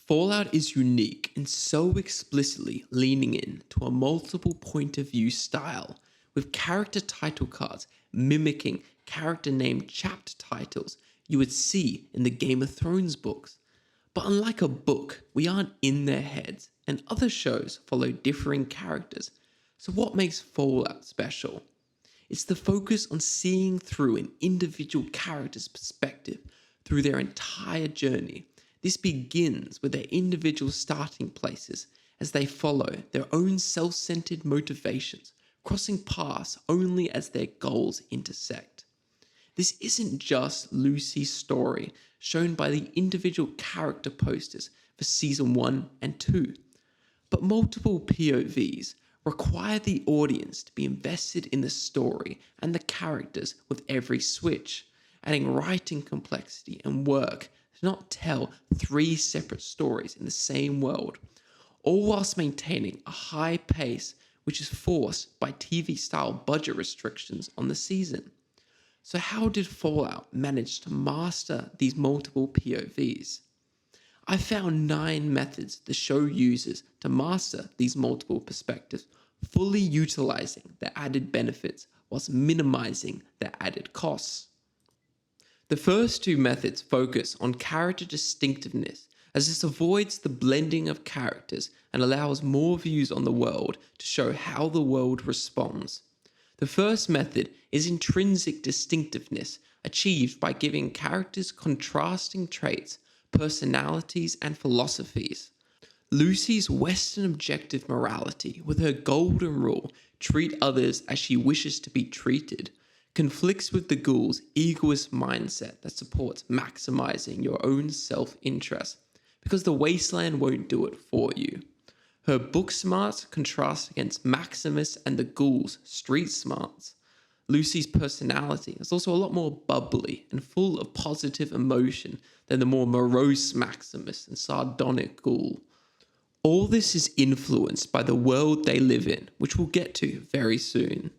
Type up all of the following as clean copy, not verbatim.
Fallout is unique in so explicitly leaning in to a multiple point of view style, with character title cards mimicking character named chapter titles you would see in the Game of Thrones books. But unlike a book, we aren't in their heads, and other shows follow differing characters. So, what makes Fallout special? It's the focus on seeing through an individual character's perspective through their entire journey. This begins with their individual starting places as they follow their own self-centered motivations, crossing paths only as their goals intersect. This isn't just Lucy's story shown by the individual character posters for Season 1 and 2, but multiple POVs require the audience to be invested in the story and the characters with every switch, adding writing complexity and work to not tell three separate stories in the same world, all whilst maintaining a high pace which is forced by TV-style budget restrictions on the season. So how did Fallout manage to master these multiple POVs? I found 9 methods the show uses to master these multiple perspectives, fully utilizing the added benefits whilst minimizing the added costs. The first 2 methods focus on character distinctiveness, as this avoids the blending of characters and allows more views on the world to show how the world responds. The first method is intrinsic distinctiveness, achieved by giving characters contrasting traits, personalities, and philosophies. Lucy's Western objective morality, with her golden rule, treat others as she wishes to be treated, conflicts with the ghoul's egoist mindset that supports maximizing your own self-interest, because the wasteland won't do it for you. Her book smarts contrast against Maximus and the ghoul's street smarts. Lucy's personality is also a lot more bubbly and full of positive emotion than the more morose Maximus and sardonic ghoul. All this is influenced by the world they live in, which we'll get to very soon.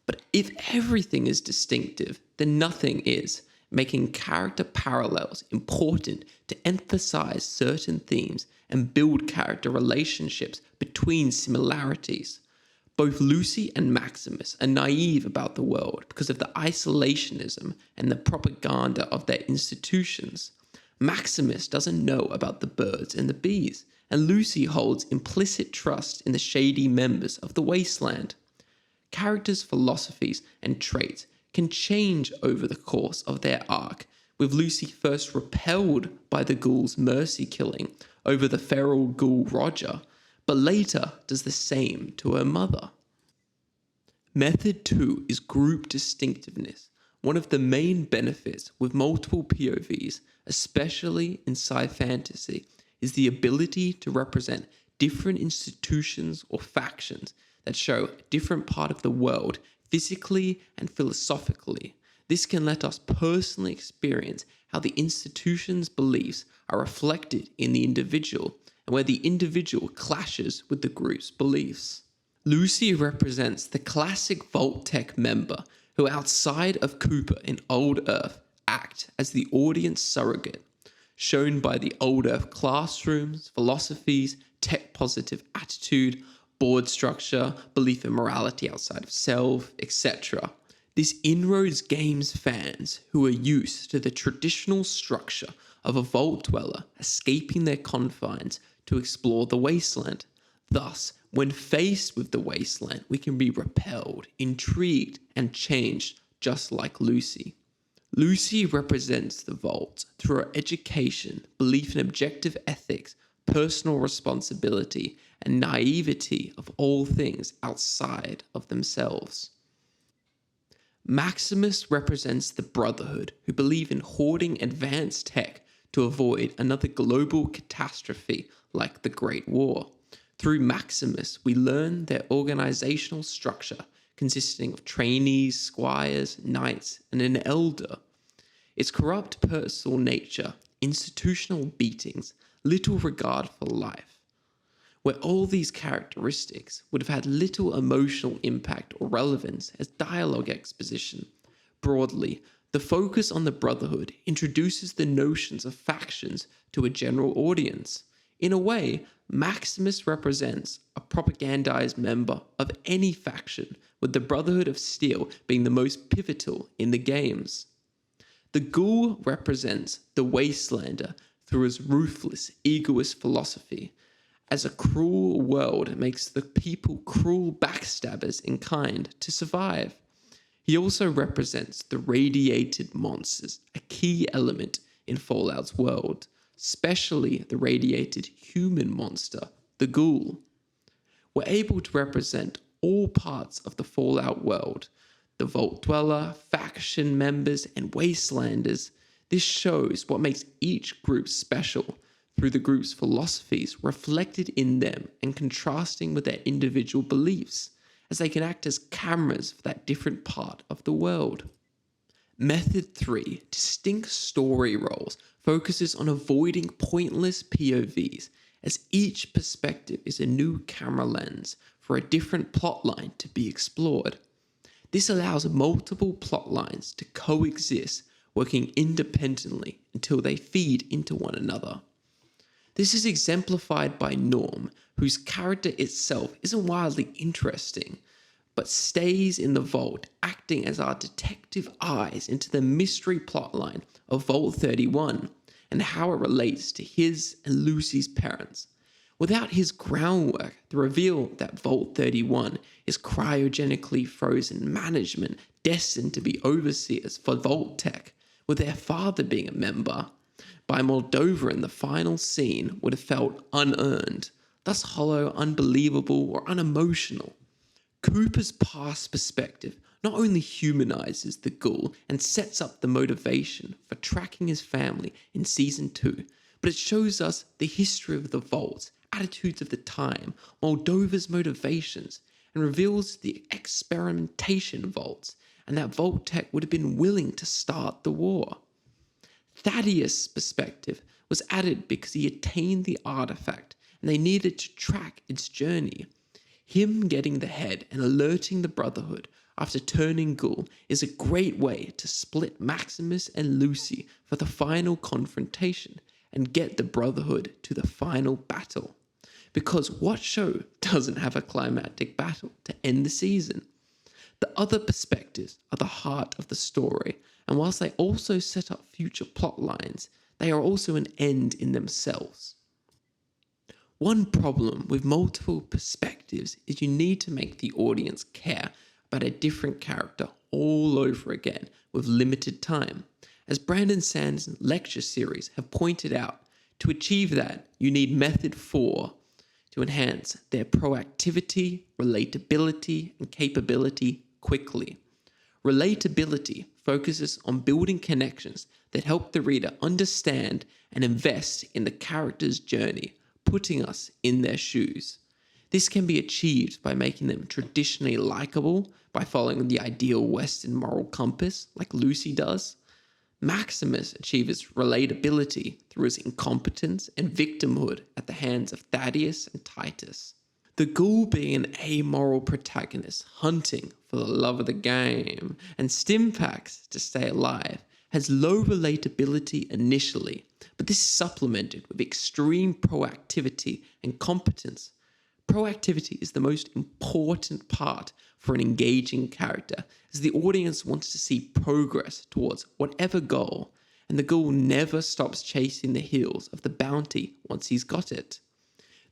But if everything is distinctive, then nothing is, making character parallels important to emphasize certain themes and build character relationships between similarities. Both Lucy and Maximus are naive about the world because of the isolationism and the propaganda of their institutions. Maximus doesn't know about the birds and the bees, and Lucy holds implicit trust in the shady members of the wasteland. Characters' philosophies and traits can change over the course of their arc, with Lucy first repelled by the ghoul's mercy killing over the feral ghoul Roger, but later does the same to her mother. Method 2 is group distinctiveness. One of the main benefits with multiple POVs, especially in sci fantasy, is the ability to represent different institutions or factions that show a different part of the world physically and philosophically. This can let us personally experience how the institution's beliefs are reflected in the individual and where the individual clashes with the group's beliefs. Lucy represents the classic Vault-Tec member who, outside of Cooper in Old Earth, act as the audience surrogate, shown by the Old Earth classrooms, philosophies, tech-positive attitude, board structure, belief in morality outside of self, etc. This inroads games fans who are used to the traditional structure of a vault dweller escaping their confines to explore the wasteland. Thus, when faced with the wasteland, we can be repelled, intrigued, and changed just like Lucy. Lucy represents the Vault through her education, belief in objective ethics, personal responsibility, and naivety of all things outside of themselves. Maximus represents the Brotherhood, who believe in hoarding advanced tech to avoid another global catastrophe like the Great War. Through Maximus, we learn their organizational structure, consisting of trainees, squires, knights, and an elder. Its corrupt personal nature, institutional beatings, little regard for life, where all these characteristics would have had little emotional impact or relevance as dialogue exposition. Broadly, the focus on the Brotherhood introduces the notions of factions to a general audience. In a way, Maximus represents a propagandized member of any faction, with the Brotherhood of Steel being the most pivotal in the games. The Ghoul represents the wastelander through his ruthless, egoist philosophy, as a cruel world makes the people cruel backstabbers in kind to survive. He also represents the radiated monsters, a key element in Fallout's world, especially the radiated human monster, the Ghoul. We're able to represent all parts of the Fallout world, the Vault Dweller, faction members, and wastelanders. This shows what makes each group special through the group's philosophies reflected in them and contrasting with their individual beliefs, as they can act as cameras for that different part of the world. Method 3, distinct story roles, focuses on avoiding pointless POVs, as each perspective is a new camera lens for a different plotline to be explored. This allows multiple plot lines to coexist, working independently until they feed into one another. This is exemplified by Norm, whose character itself isn't wildly interesting, but stays in the vault, acting as our detective eyes into the mystery plotline of Vault 31 and how it relates to his and Lucy's parents. Without his groundwork, the reveal that Vault 31 is cryogenically frozen management destined to be overseers for Vault-Tec, with their father being a member, by Moldova in the final scene would have felt unearned, thus hollow, unbelievable, or unemotional. Cooper's past perspective not only humanizes the Ghoul and sets up the motivation for tracking his family in Season 2, but it shows us the history of the Vault, attitudes of the time, Moldova's motivations, and reveals the experimentation vaults, and that Vault-Tec would have been willing to start the war. Thaddeus' perspective was added because he attained the artifact and they needed to track its journey. Him getting the head and alerting the Brotherhood after turning Ghoul is a great way to split Maximus and Lucy for the final confrontation and get the Brotherhood to the final battle. Because what show doesn't have a climactic battle to end the season? The other perspectives are the heart of the story, and whilst they also set up future plot lines, they are also an end in themselves. One problem with multiple perspectives is you need to make the audience care about a different character all over again with limited time. As Brandon Sand's lecture series have pointed out, to achieve that, you need method 4 to enhance their proactivity, relatability, and capability quickly. Relatability focuses on building connections that help the reader understand and invest in the character's journey, putting us in their shoes. This can be achieved by making them traditionally likable, by following the ideal Western moral compass, like Lucy does. Maximus achieves relatability through his incompetence and victimhood at the hands of Thaddeus and Titus. The Ghoul being an amoral protagonist hunting for the love of the game and stim packs to stay alive has low relatability initially, but this is supplemented with extreme proactivity and competence. Proactivity is the most important part for an engaging character, as the audience wants to see progress towards whatever goal, and the Ghoul never stops chasing the heels of the bounty once he's got it.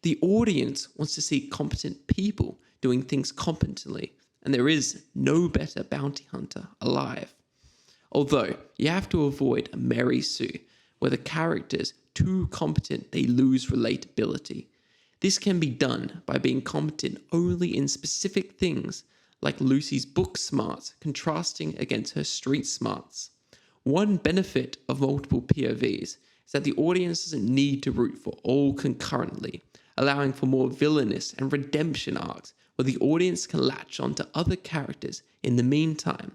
The audience wants to see competent people doing things competently, and there is no better bounty hunter alive. Although, you have to avoid a Mary Sue, where the character's too competent they lose relatability. This can be done by being competent only in specific things, like Lucy's book smarts contrasting against her street smarts. One benefit of multiple POVs is that the audience doesn't need to root for all concurrently, allowing for more villainous and redemption arcs where the audience can latch onto other characters in the meantime.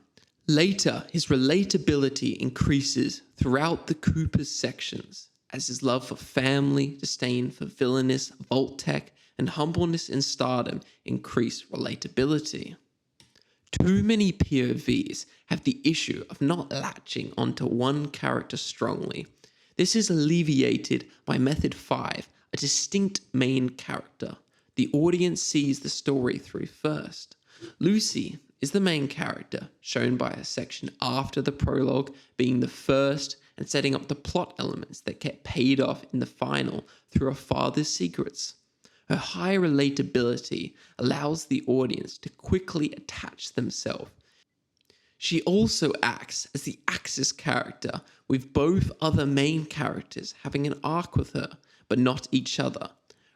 Later, his relatability increases throughout the Cooper's sections, as his love for family, disdain for villainous Vault-Tec, and humbleness in stardom increase relatability. Too many POVs have the issue of not latching onto one character strongly. This is alleviated by Method 5, a distinct main character. The audience sees the story through first. Lucy is the main character, shown by a section after the prologue being the first and setting up the plot elements that get paid off in the final through her father's secrets. Her high relatability allows the audience to quickly attach themselves. She also acts as the axis character, with both other main characters having an arc with her, but not each other.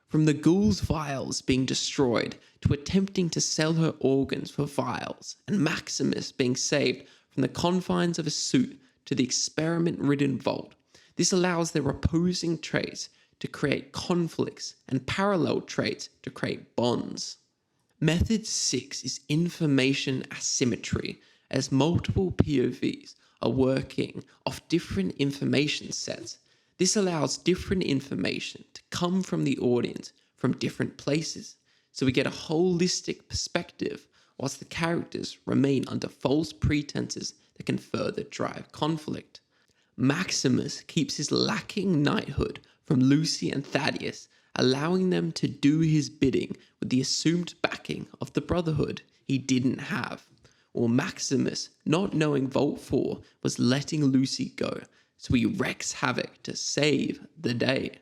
From the ghoul's vials being destroyed to attempting to sell her organs for vials, and Maximus being saved from the confines of a suit to the experiment-ridden vault. This allows their opposing traits to create conflicts and parallel traits to create bonds. Method 6 is information asymmetry, as multiple POVs are working off different information sets. This allows different information to come from the audience from different places, so we get a holistic perspective whilst the characters remain under false pretenses that can further drive conflict. Maximus keeps his lacking knighthood from Lucy and Thaddeus, allowing them to do his bidding with the assumed backing of the Brotherhood he didn't have. Or Maximus, not knowing Vault 4 was letting Lucy go, so he wreaks havoc to save the day.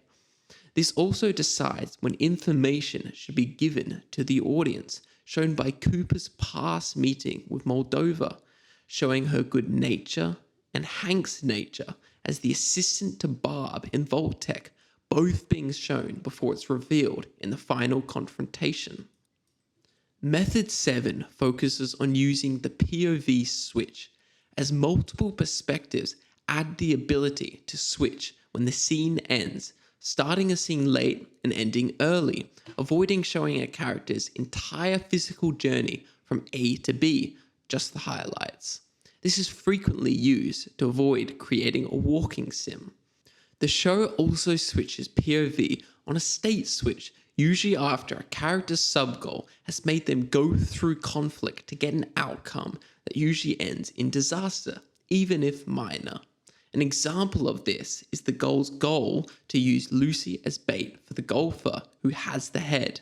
This also decides when information should be given to the audience, shown by Cooper's past meeting with Moldova, showing her good nature, and Hank's nature as the assistant to Barb in Vault-Tec, both being shown before it's revealed in the final confrontation. Method 7 focuses on using the POV switch, as multiple perspectives add the ability to switch when the scene ends, starting a scene late and ending early, avoiding showing a character's entire physical journey from A to B, just the highlights. This is frequently used to avoid creating a walking sim. The show also switches POV on a state switch, usually after a character's sub-goal has made them go through conflict to get an outcome that usually ends in disaster, even if minor. An example of this is the goal's goal to use Lucy as bait for the golfer who has the head.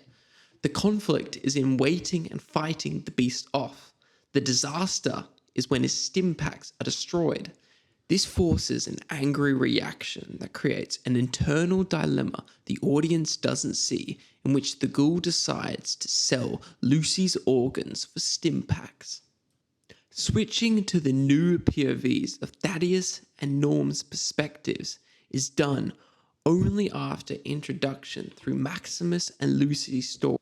The conflict is in waiting and fighting the beast off. The disaster is when his stim packs are destroyed. This forces an angry reaction that creates an internal dilemma the audience doesn't see, in which the ghoul decides to sell Lucy's organs for stim packs. Switching to the new POVs of Thaddeus and Norm's perspectives is done only after introduction through Maximus and Lucy's story.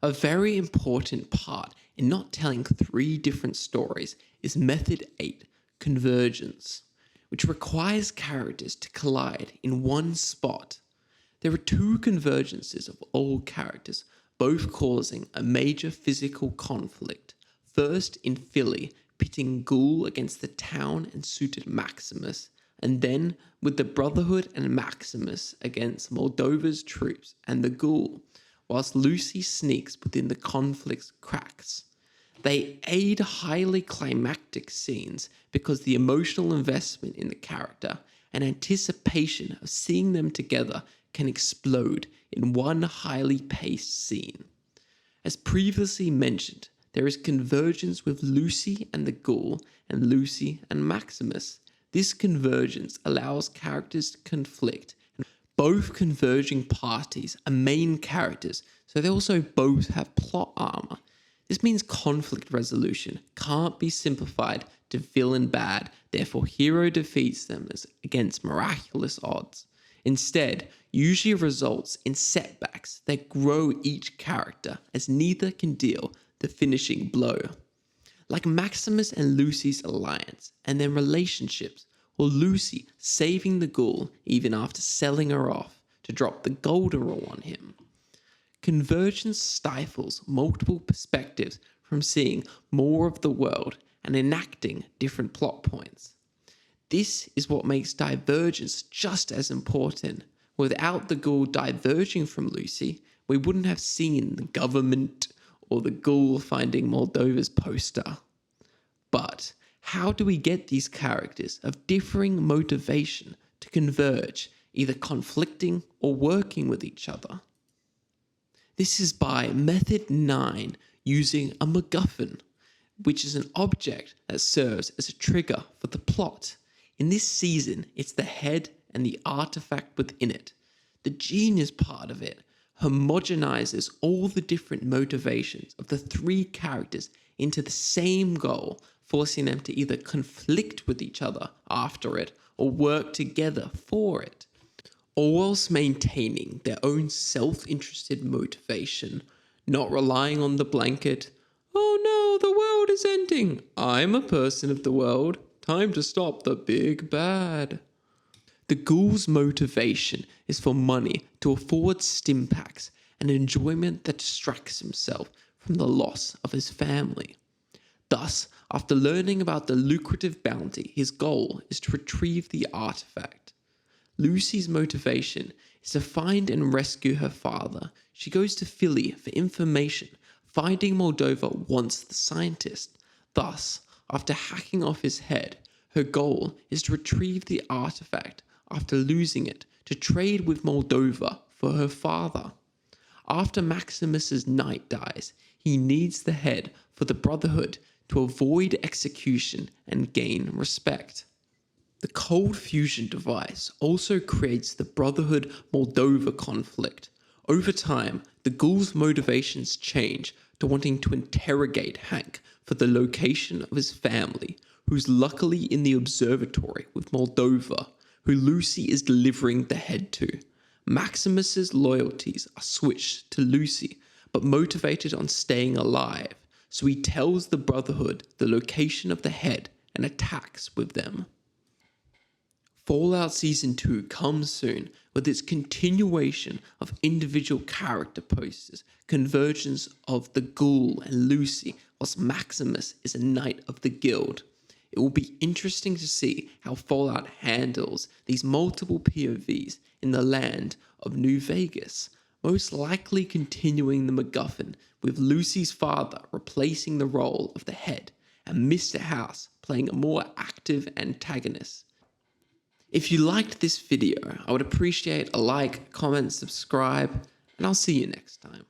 A very important part in not telling 3 different stories is Method 8, Convergence, which requires characters to collide in one spot. There are 2 convergences of all characters, both causing a major physical conflict. First in Philly, pitting Ghoul against the town and suited Maximus, and then with the Brotherhood and Maximus against Moldova's troops and the Ghoul, whilst Lucy sneaks within the conflict's cracks. They aid highly climactic scenes because the emotional investment in the character and anticipation of seeing them together can explode in one highly paced scene. As previously mentioned, there is convergence with Lucy and the Ghoul and Lucy and Maximus. This convergence allows characters to conflict. Both converging parties are main characters, so they also both have plot armor. This means conflict resolution can't be simplified to villain bad, therefore hero defeats them against miraculous odds. Instead, usually results in setbacks that grow each character as neither can deal the finishing blow. Like Maximus and Lucy's alliance and their relationships, or Lucy saving the Ghoul even after selling her off to drop the golden rule on him. Convergence stifles multiple perspectives from seeing more of the world and enacting different plot points. This is what makes divergence just as important. Without the Ghoul diverging from Lucy, we wouldn't have seen the government or the Ghoul finding Moldova's poster. But how do we get these characters of differing motivation to converge either conflicting or working with each other. This is by Method 9 using a Macguffin, which is an object that serves as a trigger for the plot. In this season, it's the head and the artifact within it. The genius part of it homogenizes all the different motivations of the three characters into the same goal, forcing them to either conflict with each other after it or work together for it, all whilst maintaining their own self-interested motivation, not relying on the blanket, "Oh no, the world is ending. I'm a person of the world. Time to stop the big bad." The ghoul's motivation is for money to afford stim packs and enjoyment that distracts himself from the loss of his family. Thus, after learning about the lucrative bounty, his goal is to retrieve the artifact. Lucy's motivation is to find and rescue her father. She goes to Philly for information. Finding Moldova wants the scientist. Thus, after hacking off his head, her goal is to retrieve the artifact after losing it to trade with Moldova for her father. After Maximus's knight dies, he needs the head for the Brotherhood to avoid execution and gain respect. The cold fusion device also creates the Brotherhood-Moldova conflict. Over time, the ghoul's motivations change to wanting to interrogate Hank for the location of his family, who's luckily in the observatory with Moldova, who Lucy is delivering the head to. Maximus's loyalties are switched to Lucy, but motivated on staying alive, so he tells the Brotherhood the location of the head and attacks with them. Fallout Season 2 comes soon with its continuation of individual character posters, convergence of the Ghoul and Lucy, whilst Maximus is a knight of the guild. It will be interesting to see how Fallout handles these multiple POVs in the land of New Vegas, most likely continuing the Macguffin, with Lucy's father replacing the role of the head and Mr. House playing a more active antagonist. If you liked this video, I would appreciate a like, comment, subscribe, and I'll see you next time.